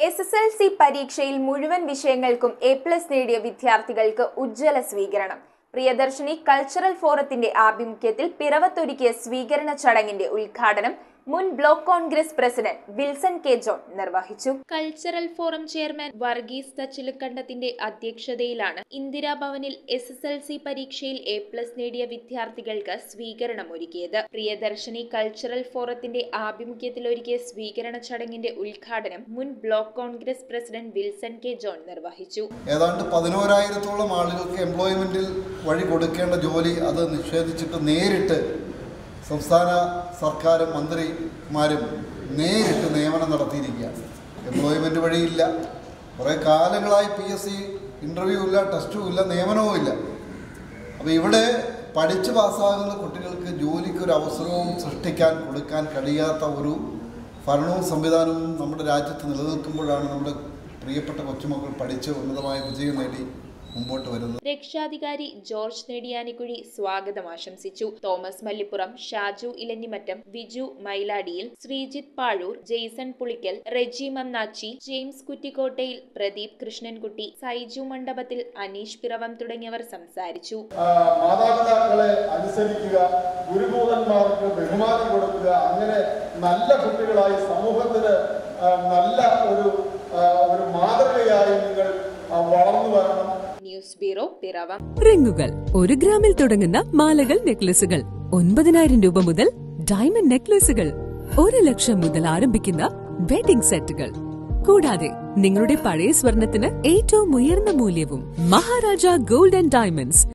SSLC പരീക്ഷയിൽ മുഴുവൻ വിഷയങ്ങൾക്കും A+ നേടിയ വിദ്യാർത്ഥികൾക്ക് ഉജ്ജ്വല സ്വീകരണം. പ്രിയദർശിനി കൾച്ചറൽ ഫോറത്തിന്റെ ആഭിമുഖ്യത്തിൽ പിറവത്തൊരുക്കിയ സ്വീകരണ ചടങ്ങിന്റെ ഉദ്ഘാടനം മുൻ block Congress president Wilson K John നിർവഹിച്ചു. കൾച്ചറൽ ഫോറം ചെയർമാൻ വർഗീസ് തച്ചിലുക്കണ്ടത്തിന്റെ അധ്യക്ഷതയിലാണ് ഇന്ദിരാഭവനിൽ SSLC പരീക്ഷയിൽ A+ നേടിയ വിദ്യാർത്ഥികൾക്ക് സ്വീകരണം ഒരുക്കിയത്. പ്രിയദർശിനി കൾച്ചറൽ ഫോറത്തിന്റെ ആഭിമുഖ്യത്തിൽ ഒരുക്കിയ സ്വീകരണ ചടങ്ങിന്റെ ഉദ്ഘാടനം മുൻ block Congress president Wilson K John നിർവഹിച്ചു. ഏതാണ്ട് 11,000-ഓളം ആളുകൾക്ക് എംപ്ലോയ്മെന്റിൽ വഴി കൊടുക്കേണ്ട ജോലി അത് നിഷേധിച്ചിട്ട് നേരിട്ട് സംസ്ഥാന സർക്കാരും മന്ത്രിമാരും നേരിട്ട് നിയമനം നടത്തിയിരിക്കുകയാണ്. എംപ്ലോയ്മെൻറ്റ് വഴിയില്ല, കുറേ കാലങ്ങളായി PSC ഇൻ്റർവ്യൂ ഇല്ല, ടെസ്റ്റും ഇല്ല, നിയമനവും ഇല്ല. അപ്പോൾ ഇവിടെ പഠിച്ച് പാസ്സാകുന്ന കുട്ടികൾക്ക് ജോലിക്കൊരു അവസരവും സൃഷ്ടിക്കാൻ കൊടുക്കാൻ കഴിയാത്ത ഒരു ഭരണവും സംവിധാനവും നമ്മുടെ രാജ്യത്ത് നിലനിൽക്കുമ്പോഴാണ് നമ്മുടെ പ്രിയപ്പെട്ട കൊച്ചുമക്കൾ പഠിച്ച് ഉന്നതമായ വിജയം നേടി മുമ്പോട്ട് വരുന്നത്. രക്ഷാധികാരി ജോർജ് നെടിയാനിക്കുഴി സ്വാഗതം ആശംസിച്ചു. തോമസ് മല്ലിപ്പുറം, ഷാജു ഇലഞ്ഞിമറ്റം, വിജു മൈലാടിയിൽ, ശ്രീജിത്ത് പാഴൂർ, ജെയ്സൺ പുളിക്കൽ, റെജി മന്നാച്ചി, ജെയിംസ് കുറ്റിക്കോട്ടയിൽ, പ്രദീപ് കൃഷ്ണൻകുട്ടി, സൈജു മണ്ഡപത്തിൽ, അനീഷ് പിറവം തുടങ്ങിയവർ സംസാരിച്ചു. മാതാപിതാക്കളെ അനുസരിക്കുക, ഗുരുഭൂതന്മാർക്ക് ബഹുമാനം കൊടുക്കുക, അങ്ങനെ നല്ല കുട്ടികളായി സമൂഹത്തിന് നല്ല ഒരു മാതൃകയായി നിങ്ങൾ വളർന്നു വരണം. News bureau, Piravom. റിങ്ങുകൾ 1 ഗ്രാമിൽ തുടങ്ങുന്ന മാലകൾ, നെക്ലസുകൾ 9,000 രൂപ മുതൽ ഡയമണ്ട് നെക്ലസുകൾ 1 ലക്ഷം മുതൽ ആരംഭിക്കുന്ന വെഡിംഗ് സെറ്റുകൾ, കൂടാതെ നിങ്ങളുടെ പഴയ സ്വർണത്തിന് ഏറ്റവും ഉയർന്ന മൂല്യവും. Maharaja gold and diamonds